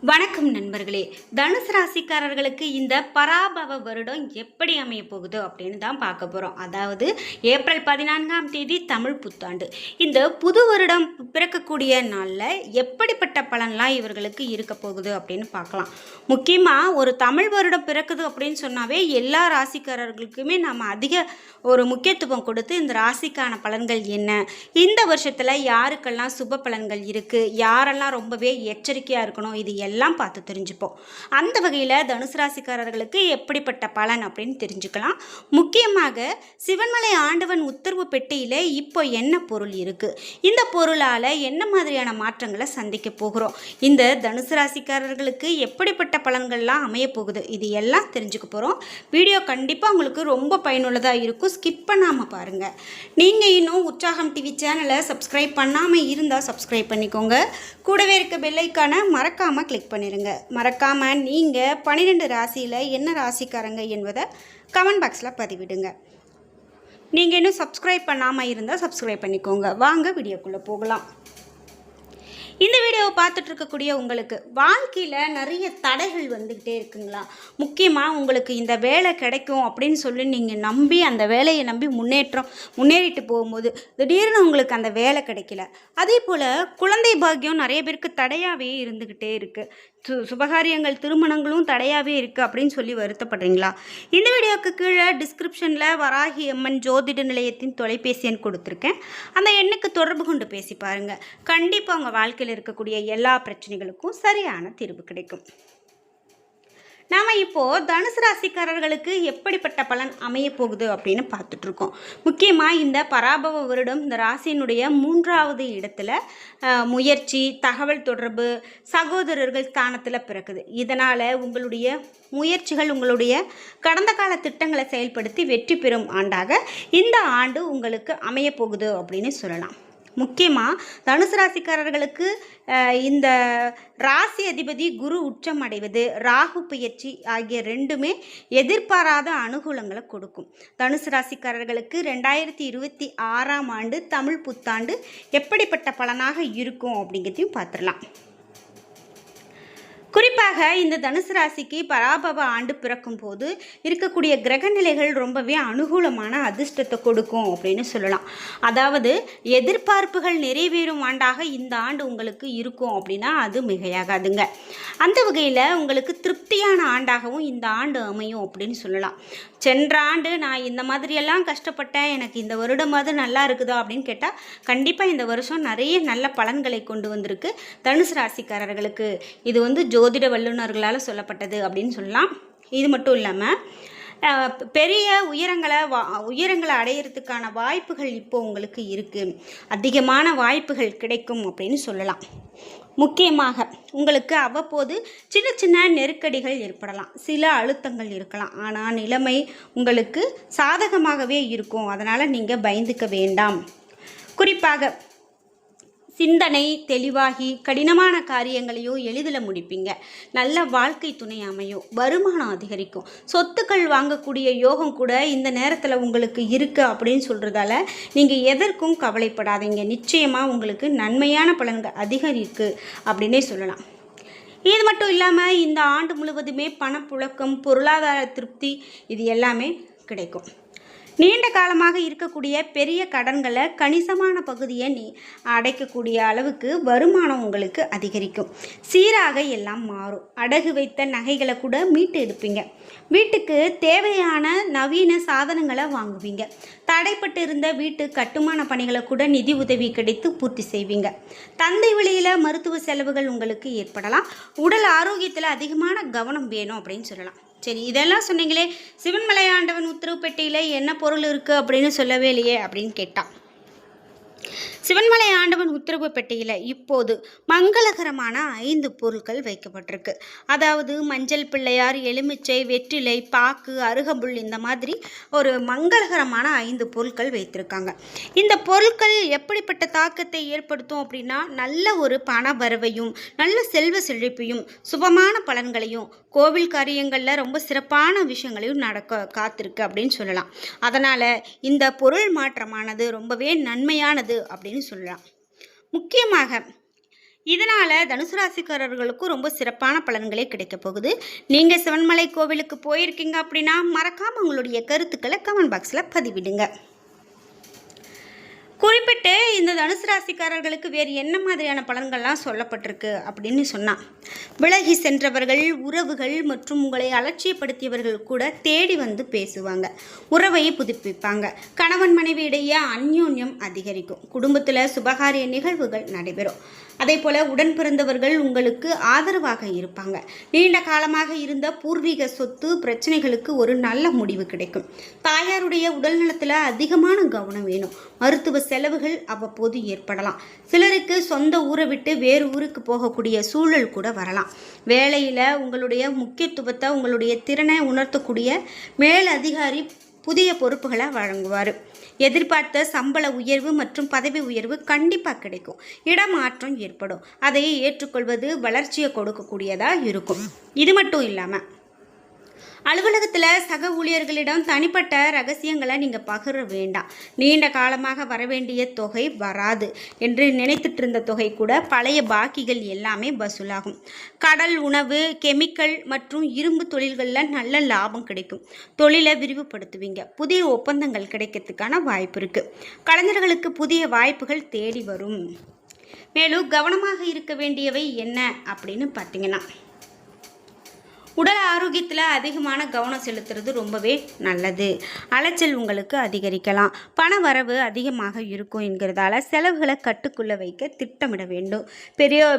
வணக்கம் நண்பர்களே. தனுசு ராசிக்காரர்களுக்கு இந்த பராபவ வருடம் எப்படி அமைய போகுது அப்படின்னு தான் பார்க்க போகிறோம். அதாவது ஏப்ரல் 14ஆம் தேதி தமிழ் புத்தாண்டு. இந்த புது வருடம் பிறக்கக்கூடிய நாளில் எப்படிப்பட்ட பலன்லாம் இவர்களுக்கு இருக்க போகுது அப்படின்னு பார்க்கலாம். முக்கியமாக ஒரு தமிழ் வருடம் பிறக்குது அப்படின்னு சொன்னாவே எல்லா ராசிக்காரர்களுக்குமே நம்ம அதிக ஒரு முக்கியத்துவம் கொடுத்து இந்த ராசிக்கான பலன்கள் என்ன, இந்த வருஷத்தில் யாருக்கெல்லாம் சுப பலன்கள் இருக்குது, யாரெல்லாம் ரொம்பவே எச்சரிக்கையாக இருக்கணும், இது எல்லாம் பார்த்து தெரிஞ்சுப்போம். அந்த வகையில் தனுசு ராசிக்காரர்களுக்கு எப்படிப்பட்ட பலன் அப்படின்னு தெரிஞ்சுக்கலாம். முக்கியமாக சிவன்மலை ஆண்டவன் உத்தரவு பெட்டியில் இப்போ என்ன பொருள் இருக்குது, இந்த பொருளால் என்ன மாதிரியான மாற்றங்களை சந்திக்க போகிறோம், இந்த தனுசு ராசிக்காரர்களுக்கு எப்படிப்பட்ட பலன்கள்லாம் அமைய போகுது, இது எல்லாம் தெரிஞ்சுக்க போகிறோம். வீடியோ கண்டிப்பாக உங்களுக்கு ரொம்ப பயனுள்ளதாக இருக்கும். ஸ்கிப் பண்ணாமல் பாருங்கள். நீங்கள் இன்னும் உற்சாகம் டிவி சேனலை சப்ஸ்கிரைப் பண்ணாமல் இருந்தால் சப்ஸ்கிரைப் பண்ணிக்கோங்க. கூடவே இருக்க பெல்லைக்கான மறக்காமல் கிளிக் பண்ணிடுங்க. மறக்காமல் நீங்கள் 12 ராசியில் என்ன ராசிக்காரங்க என்பதை கமெண்ட் பாக்ஸில் பதிவிடுங்க. நீங்கள் இன்னும் சப்ஸ்கிரைப் பண்ணாமல் இருந்தால் சப்ஸ்கிரைப் பண்ணிக்கோங்க. வாங்க வீடியோக்குள்ளே போகலாம். இந்த வீடியோவை பார்த்துட்டு இருக்கக்கூடிய உங்களுக்கு வாழ்க்கையில் நிறைய தடைகள் வந்துக்கிட்டே இருக்குங்களா? முக்கியமாக உங்களுக்கு இந்த வேலை கிடைக்கும் அப்படின்னு சொல்லி நீங்கள் நம்பி அந்த வேலையை நம்பி முன்னேறிட்டு போகும்போது திடீர்னு உங்களுக்கு அந்த வேலை கிடைக்கல. அதே போல் குழந்தை பாக்கியம் நிறைய பேருக்கு தடையாகவே இருந்துக்கிட்டே இருக்குது. சுபகாரியங்கள் திருமணங்களும் தடையாகவே இருக்குது அப்படின்னு சொல்லி வருத்தப்படுறீங்களா? இந்த வீடியோவுக்கு கீழே டிஸ்கிரிப்ஷனில் வராகி அம்மன் ஜோதிட நிலையத்தின் தொலைபேசி எண் கொடுத்துருக்கேன். அந்த எண்ணுக்கு தொடர்பு கொண்டு பேசி பாருங்கள். கண்டிப்பாக உங்கள் வாழ்க்கையில் இருக்கக்கூடிய எல்லா பிரச்சனைகளுக்கும் சரியான தீர்வு கிடைக்கும். நாம் இப்போது தனுசு ராசிக்காரர்களுக்கு எப்படிப்பட்ட பலன் அமைய போகுது அப்படின்னு பார்த்துட்ருக்கோம். முக்கியமாக இந்த பராபவ வருடம் இந்த ராசியினுடைய 3வது இடத்துல முயற்சி, தகவல் தொடர்பு, சகோதரர்கள் ஸ்தானத்தில் பிறக்குது. இதனால் உங்களுடைய முயற்சிகள், உங்களுடைய கடந்த கால திட்டங்களை செயல்படுத்தி வெற்றி பெறும் ஆண்டாக இந்த ஆண்டு உங்களுக்கு அமைய போகுது அப்படின்னு சொல்லலாம். முக்கியமாக தனுசு ராசிக்காரர்களுக்கு இந்த ராசி அதிபதி குரு உச்சம் அடைவது, ராகு பயிற்சி ஆகிய ரெண்டுமே எதிர்பாராத அனுகூலங்களை கொடுக்கும். தனுசு ராசிக்காரர்களுக்கு 2026ஆம் ஆண்டு தமிழ் புத்தாண்டு எப்படிப்பட்ட பலனாக இருக்கும் அப்படிங்கிறதையும் பார்த்துடலாம். குறிப்பாக இந்த தனுசு ராசிக்கு பராபவ ஆண்டு பிறக்கும் போது இருக்கக்கூடிய கிரக நிலைகள் ரொம்பவே அனுகூலமான அதிர்ஷ்டத்தை கொடுக்கும் அப்படின்னு சொல்லலாம். அதாவது எதிர்பார்ப்புகள் நிறைவேறும் ஆண்டாக இந்த ஆண்டு உங்களுக்கு இருக்கும் அப்படின்னா அது மிகையாகாதுங்க. அந்த வகையில் உங்களுக்கு திருப்தியான ஆண்டாகவும் இந்த ஆண்டு அமையும் அப்படின்னு சொல்லலாம். சென்ற ஆண்டு நான் இந்த மாதிரியெல்லாம் கஷ்டப்பட்டேன், எனக்கு இந்த வருடமாவது நல்லா இருக்குதா அப்படின்னு கேட்டால் கண்டிப்பாக இந்த வருஷம் நிறைய நல்ல பலன்களை கொண்டு வந்திருக்கு தனுசு ராசிக்காரர்களுக்கு. இது ஜோதிட வல்லுநர்களால் சொல்லப்பட்டது அப்படின்னு சொல்லலாம். இது மட்டும் இல்லாமல் பெரிய உயரங்களை அடையிறதுக்கான வாய்ப்புகள் இப்போ உங்களுக்கு இருக்குது. அதிகமான வாய்ப்புகள் கிடைக்கும் அப்படின்னு சொல்லலாம். முக்கியமாக உங்களுக்கு அவ்வப்போது சின்ன சின்ன நெருக்கடிகள் ஏற்படலாம், சில அழுத்தங்கள் இருக்கலாம். ஆனால் நிலைமை உங்களுக்கு சாதகமாகவே இருக்கும். அதனால் நீங்கள் பயந்துக்க வேண்டாம். குறிப்பாக சிந்தனை தெளிவாகி கடினமான காரியங்களையும் எளிதில் முடிப்பீங்க. நல்ல வாழ்க்கை துணை அமையும், வருமானம் அதிகரிக்கும், சொத்துக்கள் வாங்கக்கூடிய யோகம் கூட இந்த நேரத்தில் உங்களுக்கு இருக்குது அப்படின்னு சொல்கிறதால நீங்கள் எதற்கும் கவலைப்படாதீங்க. நிச்சயமாக உங்களுக்கு நன்மையான பலன்கள் அதிகரிக்கு அப்படின்னே சொல்லலாம். இது மட்டும் இல்லாமல் இந்த ஆண்டு முழுவதுமே பணப்புழக்கம், பொருளாதார திருப்தி இது எல்லாமே கிடைக்கும். நீண்ட காலமாக இருக்கக்கூடிய பெரிய கடன்களை கணிசமான பகுதியை அடைக்கக்கூடிய அளவுக்கு வருமானம் உங்களுக்கு அதிகரிக்கும். சீராக எல்லாம் மாறும். அடகு வைத்த நகைகளை கூட மீட்டு எடுப்பீங்க. வீட்டுக்கு தேவையான நவீன சாதனங்களை வாங்குவீங்க. தடைப்பட்டு இருந்த வீட்டு கட்டுமான பணிகளை கூட நிதி உதவி கிடைத்து பூர்த்தி செய்வீங்க. தந்தை வழியில் மருத்துவ செலவுகள் உங்களுக்கு ஏற்படலாம். உடல் ஆரோக்கியத்தில் அதிகமான கவனம் வேணும் அப்படின்னு சொல்லலாம். சரி, இதெல்லாம் சொன்னீங்களே, சிவன்மலை ஆண்டவன் உத்தரவு பெட்டியில் என்ன பொருள் இருக்குது அப்படின்னு சொல்லவே இல்லையே அப்படின்னு கேட்டான். சிவன்மலை ஆண்டவன் உத்தரவு பெட்டியில் இப்போது மங்களகரமான 5 பொருட்கள் வைக்கப்பட்டிருக்கு. அதாவது மஞ்சள் பிள்ளையார், எலுமிச்சை, வெற்றிலை, பாக்கு, அருகம்புல், இந்த மாதிரி ஒரு மங்களகரமான 5 பொருட்கள் வைத்திருக்காங்க. இந்த பொருட்கள் எப்படிப்பட்ட தாக்கத்தை ஏற்படுத்தும் அப்படின்னா நல்ல ஒரு பண வரவையும், நல்ல செல்வ செழிப்பையும், சுபமான பலன்களையும், கோவில் காரியங்களில் ரொம்ப சிறப்பான விஷயங்களையும் நடக்க காத்திருக்கு அப்படின்னு சொல்லலாம். அதனால் இந்த பொருள் மாற்றமானது ரொம்பவே நன்மையானது அப்படின்னு சொல்லலாம். முக்கியமாக இதனால் தனுசு ராசிக்காரர்களுக்கும் ரொம்ப சிறப்பான பலன்களே கிடைக்க போகுது. நீங்கள் சிவன்மலை கோவிலுக்கு போயிருக்கீங்க அப்படின்னா மறக்காமல் உங்களுடைய கருத்துக்களை கமெண்ட் பாக்ஸில் பதிவிடுங்க. குறிப்பிட்டு இந்த தனுசு ராசிக்காரர்களுக்கு வேறு என்ன மாதிரியான பலன்கள்லாம் சொல்லப்பட்டிருக்கு அப்படின்னு சொன்னால், விலகி சென்றவர்கள், உறவுகள் மற்றும் உங்களை அலட்சியப்படுத்தியவர்கள் கூட தேடி வந்து பேசுவாங்க, உறவை புதுப்பிப்பாங்க, கணவன் மனைவி இடையே அந்யோன்யம் அதிகரிக்கும், குடும்பத்தில் சுபகாரிய நிகழ்வுகள் நடைபெறும். அதே போல் உடன் பிறந்தவர்கள் உங்களுக்கு ஆதரவாக இருப்பாங்க. நீண்ட காலமாக இருந்த பூர்வீக சொத்து பிரச்சனைகளுக்கு ஒரு நல்ல முடிவு கிடைக்கும். தாயாருடைய உடல் நலத்தில் அதிகமான கவனம் வேணும். மருத்துவ செலவுகள் அவ்வப்போது ஏற்படலாம். சிலருக்கு சொந்த ஊரை விட்டு வேறு ஊருக்கு போகக்கூடிய சூழல் கூட வரலாம். வேலையில் உங்களுடைய முக்கியத்துவத்தை, உங்களுடைய திறனை உணர்த்தக்கூடிய மேல் அதிகாரி புதிய பொறுப்புகளை வழங்குவார். எதிர்பார்த்த சம்பள உயர்வு மற்றும் பதவி உயர்வு கண்டிப்பாக கிடைக்கும். இடமாற்றம் ஏற்படும். அதை ஏற்றுக்கொள்வது வளர்ச்சியை கொடுக்கக்கூடியதாக இருக்கும். இது மட்டும் இல்லாமல் அலுவலகத்தில் சக ஊழியர்களிடம் தனிப்பட்ட ரகசியங்களை நீங்கள் பகிர வேண்டாம். நீண்ட காலமாக வரவேண்டிய தொகை வராது என்று நினைத்துட்டு இருந்த தொகை கூட பழைய பாக்கிகள் எல்லாமே வசூலாகும். கடல் உணவு, கெமிக்கல் மற்றும் இரும்பு தொழில்களில் நல்ல லாபம் கிடைக்கும். தொழிலை விரிவுபடுத்துவீங்க. புதிய ஒப்பந்தங்கள் கிடைக்கிறதுக்கான வாய்ப்பு இருக்குது. கலைஞர்களுக்கு புதிய வாய்ப்புகள் தேடி வரும். மேலும் கவனமாக இருக்க வேண்டியவை என்ன அப்படின்னு பார்த்தீங்கன்னா, உடல் ஆரோக்கியத்தில் அதிகமான கவனம் செலுத்துறது ரொம்பவே நல்லது. அலைச்சல் உங்களுக்கு அதிகரிக்கலாம். பண வரவு அதிகமாக இருக்கும் என்கிறதால செலவுகளை கட்டுக்குள்ளே வைக்க திட்டமிட வேண்டும்.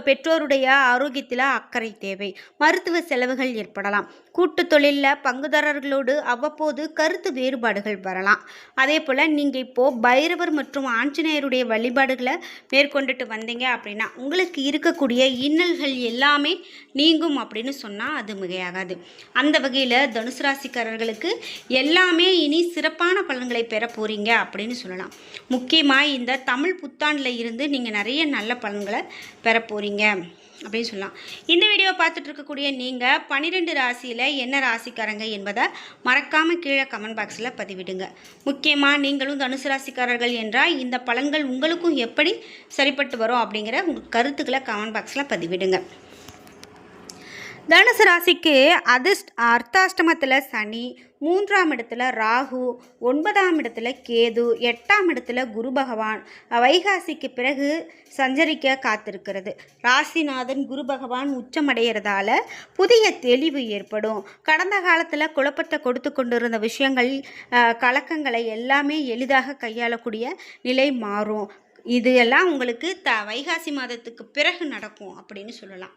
பெற்றோருடைய ஆரோக்கியத்தில் அக்கறை தேவை. மருத்துவ செலவுகள் ஏற்படலாம். கூட்டு தொழிலில் பங்குதாரர்களோடு அவ்வப்போது கருத்து வேறுபாடுகள் வரலாம். அதே போல் நீங்கள் இப்போது பைரவர் மற்றும் ஆஞ்சநேயருடைய வழிபாடுகளை மேற்கொண்டுட்டு வந்தீங்க அப்படின்னா உங்களுக்கு இருக்கக்கூடிய இன்னல்கள் எல்லாமே நீங்கும் அப்படின்னு சொன்னால் அது மிகையாகாது. அந்த வகையில் தனுசு ராசிக்காரர்களுக்கு எல்லாமே இனி சிறப்பான பலன்களை பெற போகிறீங்க அப்படின்னு சொல்லலாம். முக்கியமாக இந்த தமிழ் புத்தாண்டில் இருந்து நீங்கள் நிறைய நல்ல பலன்களை பெற போகிறீங்க அப்படின்னு சொல்லலாம். இந்த வீடியோவை பார்த்துட்டு இருக்கக்கூடிய நீங்கள் 12 ராசியில் என்ன ராசிக்காரங்க என்பதை மறக்காமல் கீழே கமெண்ட் பாக்ஸில் பதிவிடுங்க. முக்கியமாக நீங்களும் தனுசு ராசிக்காரர்கள் என்றால் இந்த பலன்கள் உங்களுக்கும் எப்படி சரிப்பட்டு வரும் அப்படிங்கிற உங்கள் கருத்துக்களை கமெண்ட் பாக்ஸில் பதிவிடுங்க. தனுசு ராசிக்கு அர்த்தாஷ்டமத்தில் சனி, 3ஆம் இடத்துல ராகு, 9ஆம் இடத்துல கேது, 8ஆம் இடத்துல குரு பகவான் வைகாசிக்கு பிறகு சஞ்சரிக்க காத்திருக்கிறது. ராசிநாதன் குரு பகவான் உச்சமடைகிறதால புதிய தெளிவு ஏற்படும். கடந்த காலத்தில் குழப்பத்தை கொடுத்து கொண்டிருந்த விஷயங்கள், கலக்கங்களை எல்லாமே எளிதாக கையாளக்கூடிய நிலை மாறும். இது எல்லாம் உங்களுக்கு வைகாசி மாதத்துக்கு பிறகு நடக்கும் அப்படின்னு சொல்லலாம்.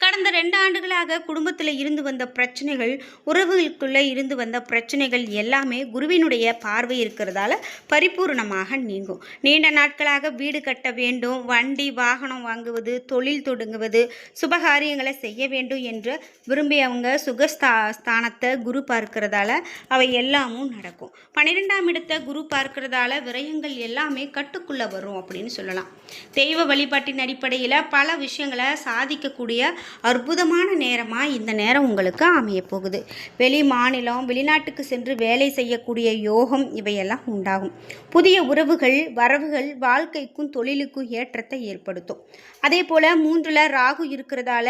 கடந்த 2 ஆண்டுகளாக குடும்பத்தில் இருந்து வந்த பிரச்சனைகள், உறவுகளுக்குள்ளே இருந்து வந்த பிரச்சனைகள் எல்லாமே குருவினுடைய பார்வை இருக்கிறதால பரிபூர்ணமாக நீங்கும். நீண்ட நாட்களாக வீடு கட்ட வேண்டும், வண்டி வாகனம் வாங்குவது, தொழில் தொடங்குவது, சுபகாரியங்களை செய்ய வேண்டும் என்று விரும்பியவங்க சுகஸ்தானத்தை குரு பார்க்கிறதால அவை எல்லாமும் நடக்கும். 12ஆம் இடத்தை குரு பார்க்கிறதால விரயங்கள் எல்லாமே கட்டுக்குள்ளே வரும் அப்படின்னு சொல்லலாம். தெய்வ வழிபாட்டின் அடிப்படையில் பல விஷயங்களை சாதிக்கக்கூடிய அற்புதமான நேரமாக இந்த நேரம் உங்களுக்கு அமைய போகுது. வெளி மாநிலம், வெளிநாட்டுக்கு சென்று வேலை செய்யக்கூடிய யோகம் இவையெல்லாம் உண்டாகும். புதிய உறவுகள், வரவுகள் வாழ்க்கைக்கும் தொழிலுக்கும் ஏற்றத்தை ஏற்படுத்தும். அதே போல் 3ல் ராகு இருக்கிறதால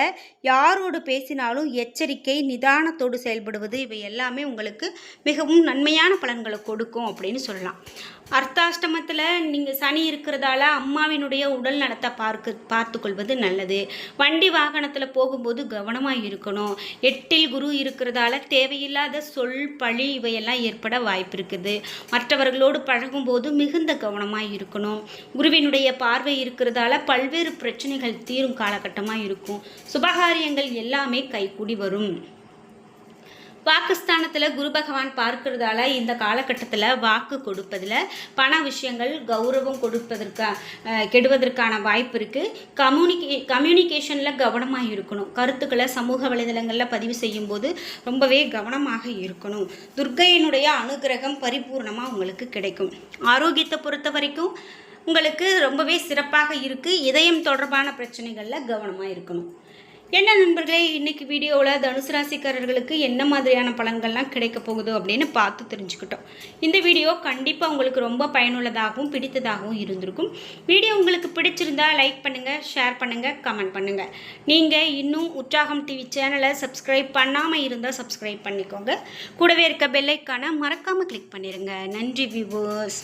யாரோடு பேசினாலும் எச்சரிக்கை, நிதானத்தோடு செயல்படுவது இவை எல்லாமே உங்களுக்கு மிகவும் நன்மையான பலன்களை கொடுக்கும் அப்படின்னு சொல்லலாம். அர்த்தாஷ்டமத்தில் நீங்கள் சனி இருக்கிறதால அம்மாவினுடைய உடல் நலத்தை பார்த்துக்கொள்வது நல்லது. வண்டி வாகனத்தில் போகும்போது கவனமாக இருக்கணும். 8இல் குரு இருக்கிறதால தேவையில்லாத சொல், பழி இவையெல்லாம் ஏற்பட வாய்ப்பு இருக்குது. மற்றவர்களோடு பழகும்போது மிகுந்த கவனமாக இருக்கணும். குருவினுடைய பார்வை இருக்கிறதால பல்வேறு பிரச்சனைகள் தீரும் காலகட்டமாக இருக்கும். சுபகாரியங்கள் எல்லாமே கைகூடி வரும். பாகிஸ்தானத்தில் குரு பகவான் பார்க்கிறதால இந்த காலகட்டத்தில் வாக்கு கொடுப்பதில், பண விஷயங்கள், கௌரவம் கெடுவதற்கான வாய்ப்பு இருக்குது. கம்யூனிகேஷனில் கவனமாக இருக்கணும். கருத்துக்களை சமூக வலைதளங்களில் பதிவு செய்யும் போது ரொம்பவே கவனமாக இருக்கணும். துர்க்கையினுடைய அனுகிரகம் பரிபூர்ணமாக உங்களுக்கு கிடைக்கும். ஆரோக்கியத்தை பொறுத்த வரைக்கும் உங்களுக்கு ரொம்பவே சிறப்பாக இருக்குது. இதயம் தொடர்பான பிரச்சனைகளில் கவனமாக இருக்கணும். என்ன நண்பர்களே, இன்னைக்கு வீடியோவில் தனுசு ராசிக்காரர்களுக்கு என்ன மாதிரியான பலன்கள்லாம் கிடைக்க போகுது அப்படின்னு பார்த்து தெரிஞ்சுக்கிட்டோம். இந்த வீடியோ கண்டிப்பாக உங்களுக்கு ரொம்ப பயனுள்ளதாகவும் பிடித்ததாகவும் இருந்திருக்கும். வீடியோ உங்களுக்கு பிடிச்சிருந்தா லைக் பண்ணுங்கள், ஷேர் பண்ணுங்கள், கமெண்ட் பண்ணுங்கள். நீங்கள் இன்னும் உற்சாகம் டிவி சேனலை சப்ஸ்கிரைப் பண்ணாமல் இருந்தால் சப்ஸ்கிரைப் பண்ணிக்கோங்க. கூடவே இருக்க பெல் ஐக்கானை மறக்காமல் கிளிக் பண்ணிடுங்க. நன்றி வியூவர்ஸ்.